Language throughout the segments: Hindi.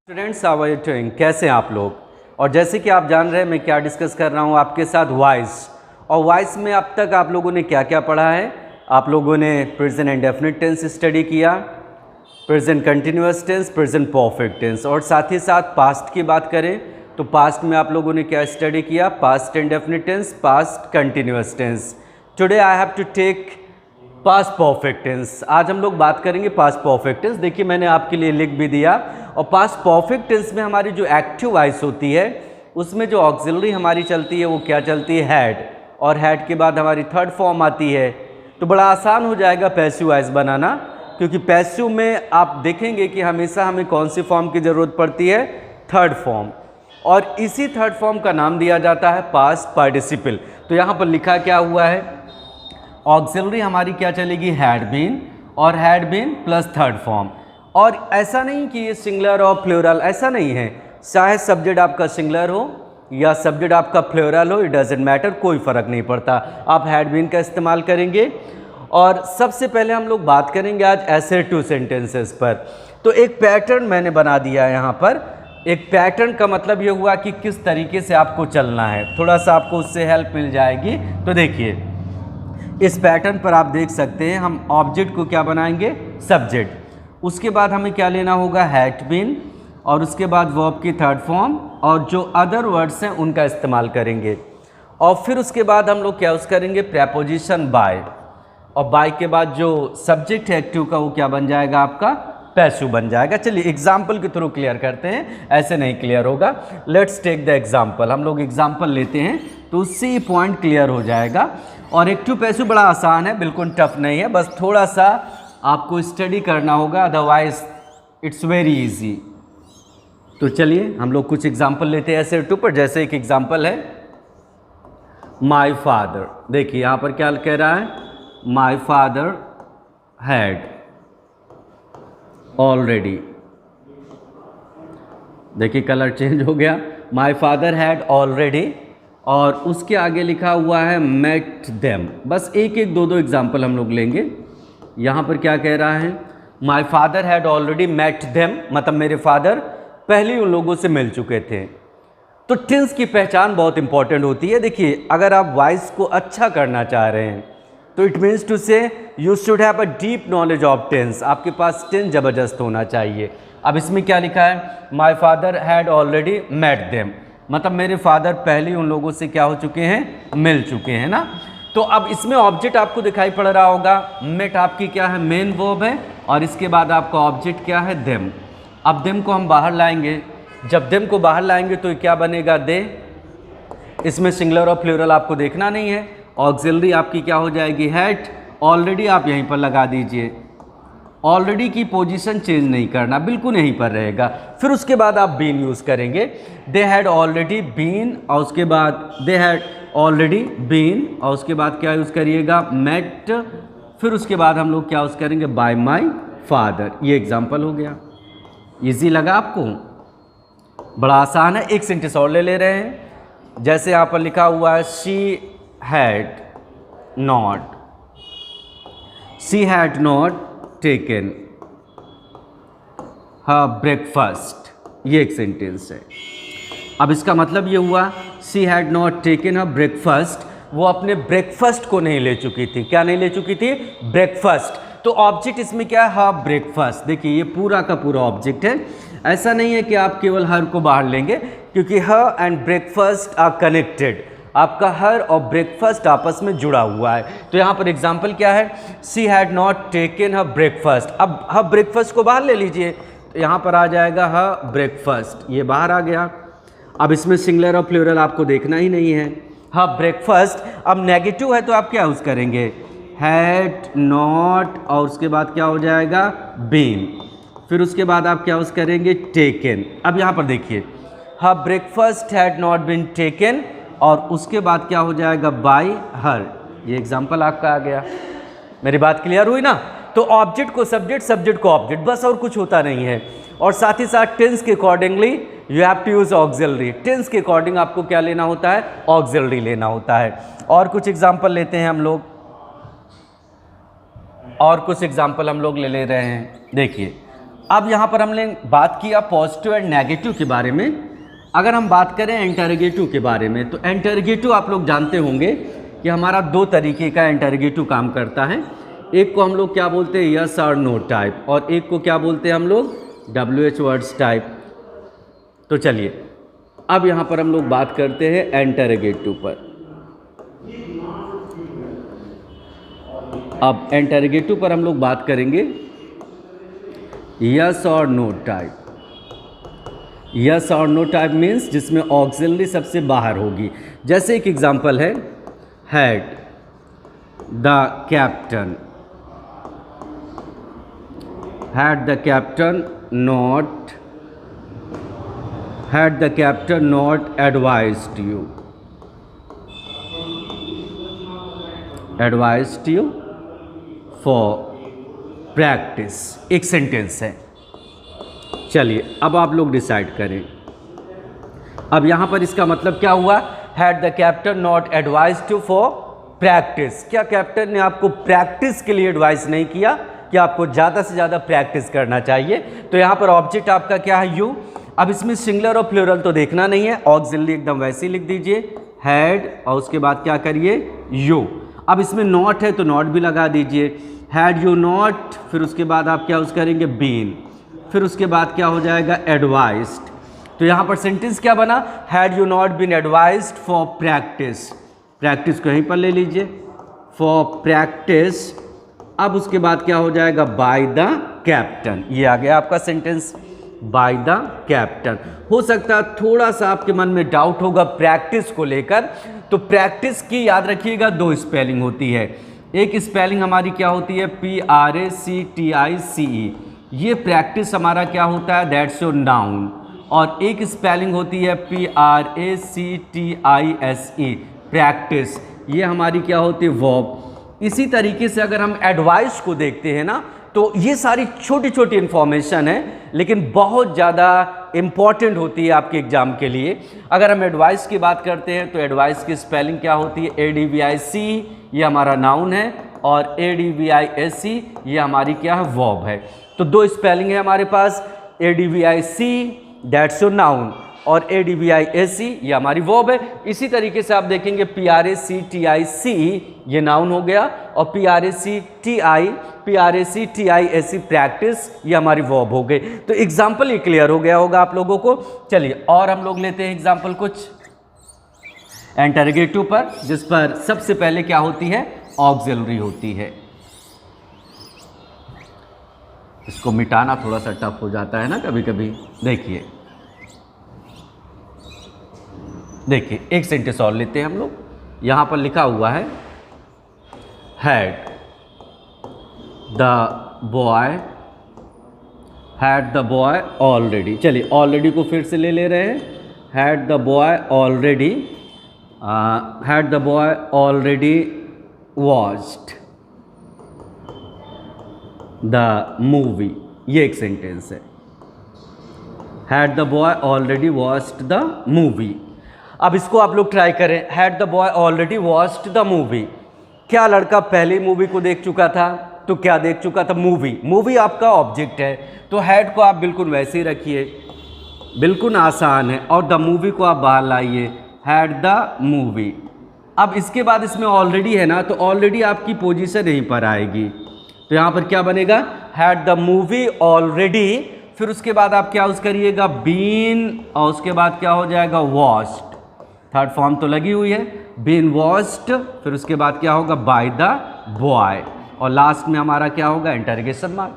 Students how are you doing, कैसे हैं आप लोग। और जैसे कि आप जान रहे हैं मैं क्या डिस्कस कर रहा हूं आपके साथ, वॉइस। और वॉइस में अब तक आप लोगों ने क्या क्या पढ़ा है। आप लोगों ने प्रेजेंट इंडेफिनिट टेंस स्टडी किया, present continuous tense, present perfect tense, और साथ ही साथ पास्ट की बात करें तो पास्ट में आप लोगों ने क्या स्टडी किया, past indefinite tense, past continuous tense. Today I have to take past perfect tense. आज हम लोग बात करेंगे पास्ट परफेक्ट टेंस। देखिए मैंने आपके लिए लिख भी दिया। और पास्ट परफेक्ट टेंस में हमारी जो एक्टिव वॉइस होती है उसमें जो ऑक्सिलरी हमारी चलती है वो क्या चलती है, हैड। और हैड के बाद हमारी थर्ड फॉर्म आती है। तो बड़ा आसान हो जाएगा पैसिव वॉइस बनाना, क्योंकि पैसिव में आप देखेंगे कि हमेशा हमें कौन सी फॉर्म की ज़रूरत पड़ती है, थर्ड फॉर्म। और इसी थर्ड फॉर्म का नाम दिया जाता है पास्ट पार्टिसिपल। तो यहाँ पर लिखा क्या हुआ है, ऑक्सिलरी हमारी क्या चलेगी, हैड बीन, और had been plus third form. और ऐसा नहीं कि ये सिंगुलर और प्लूरल, ऐसा नहीं है। चाहे सब्जेक्ट आपका सिंगुलर हो या सब्जेक्ट आपका प्लूरल हो, इट डजेंट मैटर, कोई फ़र्क नहीं पड़ता, आप हैड बीन का इस्तेमाल करेंगे। और सबसे पहले हम लोग बात करेंगे आज एसेटिव सेंटेंसेस पर। तो एक पैटर्न मैंने बना दिया है यहाँ पर। एक पैटर्न का मतलब ये हुआ कि किस तरीके से आपको चलना है, थोड़ा सा आपको उससे हेल्प मिल जाएगी। तो देखिए इस पैटर्न पर आप देख सकते हैं, हम ऑब्जेक्ट को क्या बनाएंगे, सब्जेक्ट। उसके बाद हमें क्या लेना होगा, हैड बीन, और उसके बाद वर्ब की थर्ड फॉर्म, और जो अदर वर्ड्स हैं उनका इस्तेमाल करेंगे। और फिर उसके बाद हम लोग क्या यूज़ करेंगे, प्रेपोजिशन बाय। और बाय के बाद जो सब्जेक्ट है एक्टिव का वो क्या बन जाएगा, आपका पैसिव बन जाएगा। चलिए एग्जाम्पल के थ्रू क्लियर करते हैं, ऐसे नहीं क्लियर होगा। Let's take the example. हम लोग एग्जाम्पल लेते हैं तो उससे ही पॉइंट क्लियर हो जाएगा। और एक्टिव पैसिव बड़ा आसान है, बिल्कुल टफ नहीं है, बस थोड़ा सा आपको स्टडी करना होगा, अदरवाइज इट्स वेरी इजी। तो चलिए हम लोग कुछ एग्जाम्पल लेते हैं ऐसे टू पर। जैसे एक एग्जाम्पल है माय फादर। देखिए यहाँ पर क्या कह रहा है, माय फादर हैड ऑलरेडी, देखिए कलर चेंज हो गया, माय फादर हैड ऑलरेडी, और उसके आगे लिखा हुआ है मेट देम। बस एक एक दो दो एग्जाम्पल हम लोग लेंगे। यहाँ पर क्या कह रहा है, my father had already met them, मतलब मेरे फादर पहले उन लोगों से मिल चुके थे। तो टेंस की पहचान बहुत इंपॉर्टेंट होती है। देखिए अगर आप वॉइस को अच्छा करना चाह रहे हैं तो it means to say you should have a deep knowledge of tense, आपके पास टेंस ज़बरदस्त होना चाहिए। अब इसमें क्या लिखा है, my father had already met them, मतलब मेरे फादर पहले उन लोगों से क्या हो चुके हैं, मिल चुके हैं ना। तो अब इसमें ऑब्जेक्ट आपको दिखाई पड़ रहा होगा, मेट आपकी क्या है, मेन वर्ब है, और इसके बाद आपका ऑब्जेक्ट क्या है, देम। अब देम को हम बाहर लाएंगे, जब देम को बाहर लाएंगे तो क्या बनेगा, दे। इसमें सिंगुलर और प्लूरल आपको देखना नहीं है। ऑक्सिलरी आपकी क्या हो जाएगी, हैड। ऑलरेडी आप यहीं पर लगा दीजिए, ऑलरेडी की पोजीशन चेंज नहीं करना, बिल्कुल यहीं पर रहेगा। फिर उसके बाद आप बीन यूज़ करेंगे, दे हैड ऑलरेडी बीन, और उसके बाद दे हैड ऑलरेडी बीन, और उसके बाद क्या यूज़ करिएगा, मेट। फिर उसके बाद हम लोग क्या यूज़ करेंगे, बाय माय फादर। ये एग्जांपल हो गया। इजी लगा आपको, बड़ा आसान है। एक सेंटेंस और ले ले रहे हैं। जैसे यहाँ पर लिखा हुआ है, she had not taken her breakfast. ये एक सेंटेंस है। अब इसका मतलब ये हुआ, she had not taken her breakfast, वो अपने ब्रेकफास्ट को नहीं ले चुकी थी। क्या नहीं ले चुकी थी, ब्रेकफास्ट। तो ऑब्जेक्ट इसमें क्या है, हर ब्रेकफास्ट। देखिए ये पूरा का पूरा ऑब्जेक्ट है। ऐसा नहीं है कि आप केवल हर को बाहर लेंगे, क्योंकि her and breakfast are connected. आपका हर और ब्रेकफास्ट आपस में जुड़ा हुआ है। तो यहाँ पर एग्जाम्पल क्या है, she had not taken her breakfast. अब हर ब्रेकफास्ट को बाहर ले लीजिए, तो यहाँ पर आ जाएगा हर ब्रेकफास्ट, ये बाहर आ गया। अब इसमें सिंगुलर और प्लूरल आपको देखना ही नहीं है, हर ब्रेकफास्ट। अब नेगेटिव है तो आप क्या यूज़ करेंगे, हैड नॉट, और उसके बाद क्या हो जाएगा, बीन। फिर उसके बाद आप क्या यूज़ करेंगे, टेकन। अब यहाँ पर देखिए, her breakfast had not been taken, और उसके बाद क्या हो जाएगा, बाय हर। ये एग्जाम्पल आपका आ गया। मेरी बात क्लियर हुई ना। तो ऑब्जेक्ट को सब्जेक्ट, सब्जेक्ट को ऑब्जेक्ट, बस और कुछ होता नहीं है। और साथ ही साथ टेंस के accordingly you have to use auxiliary. Tense के अकॉर्डिंग आपको क्या लेना होता है, ऑक्सिलरी लेना होता है। और कुछ एग्जाम्पल लेते हैं हम लोग, और कुछ एग्जाम्पल हम लोग ले रहे हैं। देखिए अब यहाँ पर हमने बात किया पॉजिटिव एंड नेगेटिव के बारे में। अगर हम बात करें इंटरोगेटिव के बारे में, तो इंटरोगेटिव आप लोग जानते होंगे कि हमारा दो तरीके का इंटरोगेटिव काम करता है। एक को हम लोग क्या बोलते हैं, यस और नो टाइप, और एक को क्या बोलते हैं हम लोग, WH वर्ड्स टाइप। तो चलिए अब यहाँ पर हम लोग बात करते हैं इंटरोगेटिव पर। अब इंटरोगेटिव पर हम लोग बात करेंगे यस और नो टाइप। यस और नो टाइप मीन्स जिसमें ऑक्सिलरी सबसे बाहर होगी। जैसे एक एग्जांपल है, had the captain, had the captain not, had the captain not advised you, advised you for practice. एक सेंटेंस है। चलिए अब आप लोग डिसाइड करें। अब यहाँ पर इसका मतलब क्या हुआ, had the captain not advised you for practice. क्या कैप्टन ने आपको प्रैक्टिस के लिए एडवाइस नहीं किया कि आपको ज़्यादा से ज़्यादा प्रैक्टिस करना चाहिए? तो यहाँ पर ऑब्जेक्ट आपका क्या है, यू। अब इसमें सिंगुलर और प्लूरल तो देखना नहीं है, ऑक्सिलरी एकदम वैसे ही लिख दीजिए, हैड, और उसके बाद क्या करिए, यू। अब इसमें नॉट है तो नॉट भी लगा दीजिए, हैड यू नॉट, फिर उसके बाद आप क्या यूज करेंगे, बीन, फिर उसके बाद क्या हो जाएगा, एडवाइज्ड। तो यहाँ पर सेंटेंस क्या बना, had you not been advised for practice. Practice को यहीं पर ले लीजिए, फॉर प्रैक्टिस। अब उसके बाद क्या हो जाएगा, बाय द कैप्टन। ये आ गया आपका सेंटेंस, बाय द कैप्टन। हो सकता है थोड़ा सा आपके मन में डाउट होगा प्रैक्टिस को लेकर, तो प्रैक्टिस की याद रखिएगा दो स्पेलिंग होती है। एक स्पेलिंग हमारी क्या होती है, PRACTICE, ये प्रैक्टिस हमारा क्या होता है, दैट्स योर नाउन। और एक स्पेलिंग होती है PRACTISE, प्रैक्टिस, ये हमारी क्या होती है, वर्ब। इसी तरीके से अगर हम एडवाइस को देखते हैं ना, तो ये सारी छोटी छोटी इन्फॉर्मेशन है, लेकिन बहुत ज़्यादा इम्पॉर्टेंट होती है आपके एग्जाम के लिए। अगर हम एडवाइस की बात करते हैं तो एडवाइस की स्पेलिंग क्या होती है, ADVIC, ये हमारा नाउन है, और ADVISE ये हमारी क्या है, वर्ब है। तो दो स्पेलिंग है हमारे पास, ADVIC दैट्स योर नाउन, और ADVISE ये हमारी वर्ब है। इसी तरीके से आप देखेंगे PRACTICE ये नाउन हो गया, और PRACTISE प्रैक्टिस ये हमारी वर्ब हो गई। तो एग्जाम्पल ये क्लियर हो गया होगा आप लोगों को। चलिए और हम लोग लेते हैं एग्जाम्पल कुछ इंटरोगेटिव पर, जिस पर सबसे पहले क्या होती है, ऑक्सिलरी होती है। इसको मिटाना थोड़ा सा टफ हो जाता है ना कभी कभी। देखिए एक सेंटेंस और लेते हैं हम लोग। यहाँ पर लिखा हुआ है, हैड द बॉय ऑलरेडी। चलिए ऑलरेडी को फिर से ले रहे हैं, had the boy already watched the movie. ये एक सेंटेंस है, had the boy already watched the movie. अब इसको आप लोग ट्राई करें, had the boy already watched the movie. क्या लड़का पहले मूवी को देख चुका था? तो क्या देख चुका था, मूवी। मूवी आपका ऑब्जेक्ट है, तो हैड को आप बिल्कुल वैसे ही रखिए, बिल्कुल आसान है, और द मूवी को आप बाहर लाइए, हैड द मूवी। अब इसके बाद इसमें ऑलरेडी है ना, तो ऑलरेडी आपकी पोजीशन यहीं पर आएगी, तो यहाँ पर क्या बनेगा, हैड द मूवी ऑलरेडी, फिर उसके बाद आप क्या यूज करिएगा, बीन, और उसके बाद क्या हो जाएगा, वॉच्ड। थर्ड फॉर्म तो लगी हुई है, बीन वॉच्ड, फिर उसके बाद क्या होगा, बाय द बॉय, और लास्ट में हमारा क्या होगा, interrogation mark.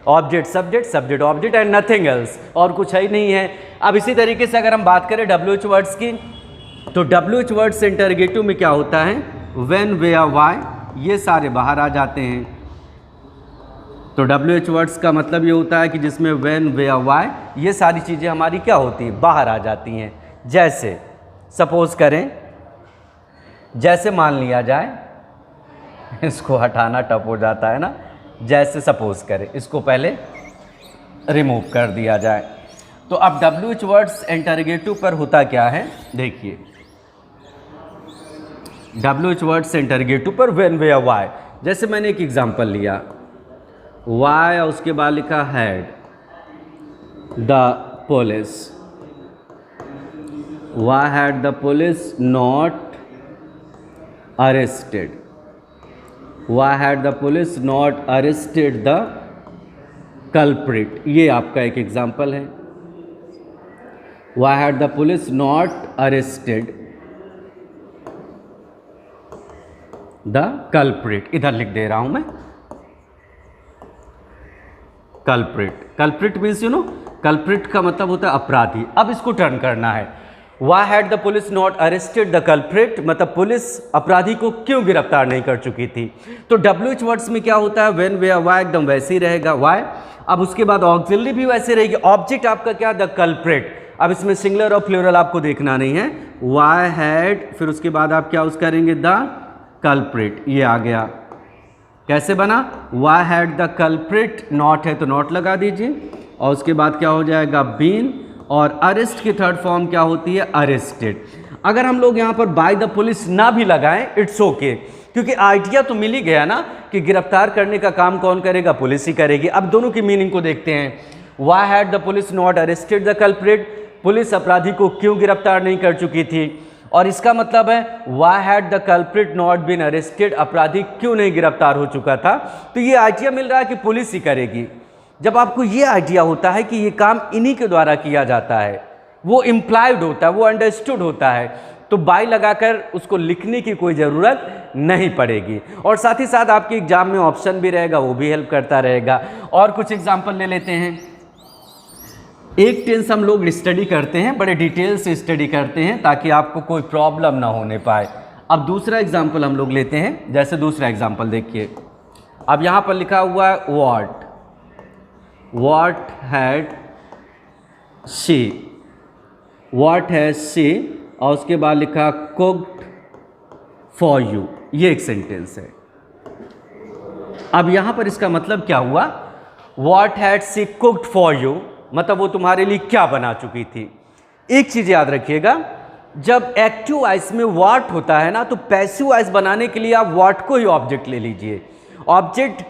Object subject, subject object, and nothing else, और कुछ है ही नहीं है। अब इसी तरीके से अगर हम बात करें WH वर्ड्स की, तो WH वर्ड्स इंटरोगेटिव में क्या होता है, व्हेन, वेयर, व्हाई, ये सारे बाहर आ जाते हैं। तो WH वर्ड्स का मतलब ये होता है कि जिसमें व्हेन, वेयर, व्हाई, ये सारी चीज़ें हमारी क्या होती हैं, बाहर आ जाती हैं। जैसे सपोज करें, जैसे मान लिया जाए, इसको हटाना टफ हो जाता है ना, जैसे सपोज करें, इसको पहले रिमूव कर दिया जाए। तो अब WH वर्ड्स इंटरोगेटिव पर होता क्या है, देखिए WH वर्ड्स इंटरोगेटिव पर व्हेन, वेयर, व्हाई। जैसे मैंने एक एग्जांपल लिया, वाई और उसके बाद लिखा had, the police, why had the police not arrested, why had the police not arrested the culprit, ये आपका एक एग्जाम्पल है। Why had the police not arrested the culprit, इधर लिख दे रहा हूं मैं culprit. Culprit means you know, culprit का मतलब होता है अपराधी। अब इसको टर्न करना है, why had the police not arrested the culprit, मतलब पुलिस अपराधी को क्यों गिरफ्तार नहीं कर चुकी थी। तो WH वर्ड्स में क्या होता है, व्हेन वेयर वाई एकदम वैसे ही रहेगा वाई। अब उसके बाद ऑक्सिलरी भी वैसे रहेगी, ऑब्जेक्ट आपका क्या, द कल्प्रिट। अब इसमें सिंगुलर और प्लूरल आपको देखना नहीं है, वाई हैड, फिर उसके बाद आप क्या यूज करेंगे, द कल्प्रिट, ये आ गया। कैसे बना, why had the culprit, not है तो नॉट लगा दीजिए, और उसके बाद क्या हो जाएगा, बीन, और अरेस्ट की थर्ड फॉर्म क्या होती है, अरेस्टेड। अगर हम लोग यहाँ पर बाय द पुलिस ना भी लगाएं, इट्स ओके, क्योंकि आइडिया तो मिल ही गया ना कि गिरफ्तार करने का काम कौन करेगा, पुलिस ही करेगी। अब दोनों की मीनिंग को देखते हैं, why had the police not arrested the culprit, police अपराधी को क्यों गिरफ्तार नहीं कर चुकी थी, और इसका मतलब है why had the culprit not been arrested, अपराधी क्यों नहीं गिरफ्तार हो चुका था। तो ये आइडिया मिल रहा है कि पुलिस ही करेगी। जब आपको ये आइडिया होता है कि ये काम इन्हीं के द्वारा किया जाता है, वो इम्प्लाइड होता है, वो अंडरस्टूड होता है, तो बाय लगाकर उसको लिखने की कोई ज़रूरत नहीं पड़ेगी। और साथ ही साथ आपके एग्जाम में ऑप्शन भी रहेगा, वो भी हेल्प करता रहेगा। और कुछ एग्जाम्पल ले लेते हैं। एक टेंस हम लोग स्टडी करते हैं, बड़े डिटेल से स्टडी करते हैं ताकि आपको कोई प्रॉब्लम ना होने पाए। अब दूसरा एग्जाम्पल हम लोग लेते हैं, जैसे दूसरा एग्जाम्पल देखिए, अब यहाँ पर लिखा हुआ है what had she, what has she, और उसके बाद लिखा कुक्ड फॉर यू, ये एक सेंटेंस है। अब यहाँ पर इसका मतलब क्या हुआ, what had she cooked for you, मतलब वो तुम्हारे लिए क्या बना चुकी थी। एक चीज़ याद रखिएगा, जब एक्टिव वॉइस में व्हाट होता है ना, तो पैसिव वॉइस बनाने के लिए आप व्हाट को ही ऑब्जेक्ट ले लीजिए, ऑब्जेक्ट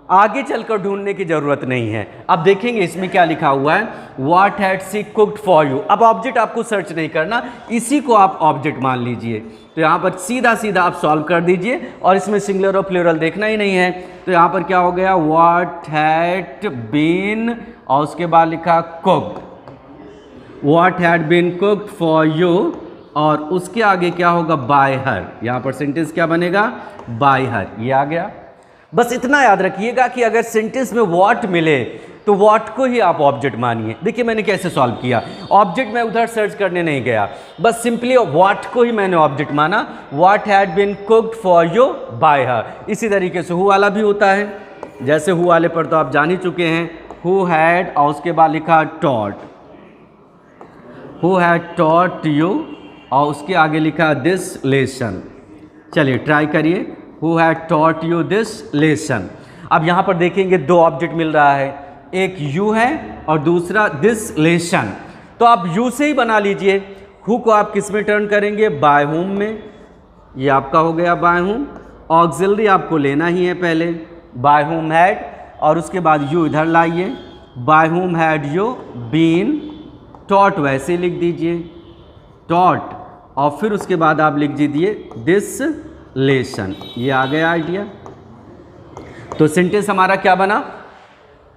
आगे चलकर ढूंढने की जरूरत नहीं है। अब देखेंगे इसमें क्या लिखा हुआ है, what had she cooked for you. अब ऑब्जेक्ट आपको सर्च नहीं करना, इसी को आप ऑब्जेक्ट मान लीजिए। तो यहाँ पर सीधा सीधा आप सॉल्व कर दीजिए, और इसमें सिंगुलर और प्लूरल देखना ही नहीं है। तो यहाँ पर क्या हो गया, व्हाट हैड बीन, और उसके बाद लिखा cooked, what had been cooked for you, और उसके आगे क्या होगा, बाय हर। यहाँ पर सेंटेंस क्या बनेगा, बाय हर, ये आ गया। बस इतना याद रखिएगा कि अगर सेंटेंस में व्हाट मिले तो व्हाट को ही आप ऑब्जेक्ट मानिए। देखिए मैंने कैसे सॉल्व किया, ऑब्जेक्ट मैं उधर सर्च करने नहीं गया, बस सिंपली व्हाट को ही मैंने ऑब्जेक्ट माना। What had been cooked for you by her. इसी तरीके से हु वाला भी होता है, जैसे हु वाले पर तो आप जान ही चुके हैं, हु हैड, और उसके बाद लिखा taught, who had taught you, और उसके आगे लिखा दिस लेसन। चलिए ट्राई करिए, who had taught you this lesson. अब यहाँ पर देखेंगे दो ऑब्जेक्ट मिल रहा है, एक यू है और दूसरा दिस लेसन। तो आप यू से ही बना लीजिए, हु को आप किस में टर्न करेंगे, बाय होम में, ये आपका हो गया बाय होम। ऑक्सिलरी आपको लेना ही है पहले, बाय होम हैड, और उसके बाद यू इधर लाइए, by whom had you been taught, वैसे लिख दीजिए टॉट, और फिर उसके बाद आप लिख दीजिए दिस लेसन। ये आ गया आइडिया। तो सेंटेंस हमारा क्या बना,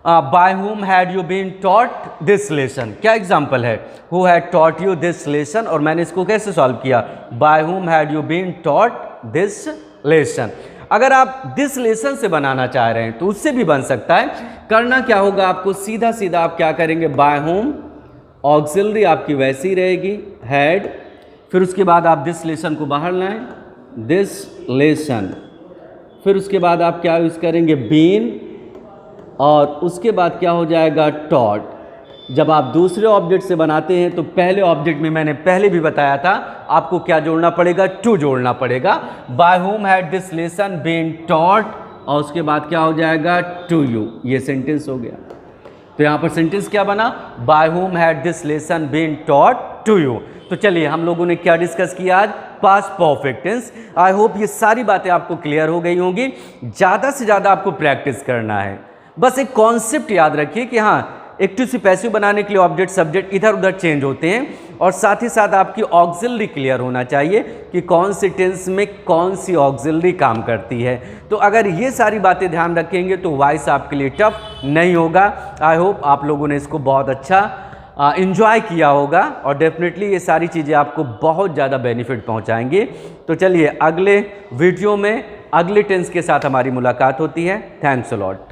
by whom had you been taught this lesson. क्या एग्जाम्पल है, who had taught you this lesson, और मैंने इसको कैसे सॉल्व किया, by whom had you been taught this lesson. अगर आप दिस लेसन से बनाना चाह रहे हैं तो उससे भी बन सकता है। करना क्या होगा आपको, सीधा सीधा आप क्या करेंगे, बाय होम, ऑक्सिलरी आपकी वैसी ही रहेगी हैड, फिर उसके बाद आप दिस लेसन को बाहर लाएं, दिस लेसन, फिर उसके बाद आप क्या यूज़ करेंगे, बीन, और उसके बाद क्या हो जाएगा, टॉट। जब आप दूसरे ऑब्जेक्ट से बनाते हैं तो पहले ऑब्जेक्ट में मैंने पहले भी बताया था आपको क्या जोड़ना पड़ेगा, टू जोड़ना पड़ेगा। By whom had this lesson been taught, और उसके बाद क्या हो जाएगा, टू यू। ये सेंटेंस हो गया। तो यहाँ पर सेंटेंस क्या बना, by whom had this lesson been taught to you. तो चलिए हम लोगों ने क्या डिस्कस किया आज, past perfect tense. I hope ये सारी बातें आपको क्लियर हो गई होंगी। ज़्यादा से ज़्यादा आपको प्रैक्टिस करना है। बस एक कॉन्सेप्ट याद रखिए कि हाँ, एक्टिव से पैसिव बनाने के लिए ऑब्जेक्ट सब्जेक्ट इधर उधर चेंज होते हैं, और साथ ही साथ आपकी ऑक्सिलरी क्लियर होना चाहिए कि कौन सी टेंस में कौन सी ऑक्सिलरी काम करती है। तो अगर ये सारी बातें ध्यान रखेंगे तो वॉइस आपके लिए टफ नहीं होगा। आई होप आप लोगों ने इसको बहुत अच्छा इन्जॉय किया होगा, और डेफिनेटली ये सारी चीज़ें आपको बहुत ज़्यादा बेनिफिट पहुंचाएंगी। तो चलिए अगले वीडियो में अगले टेंस के साथ हमारी मुलाकात होती है। Thanks a lot.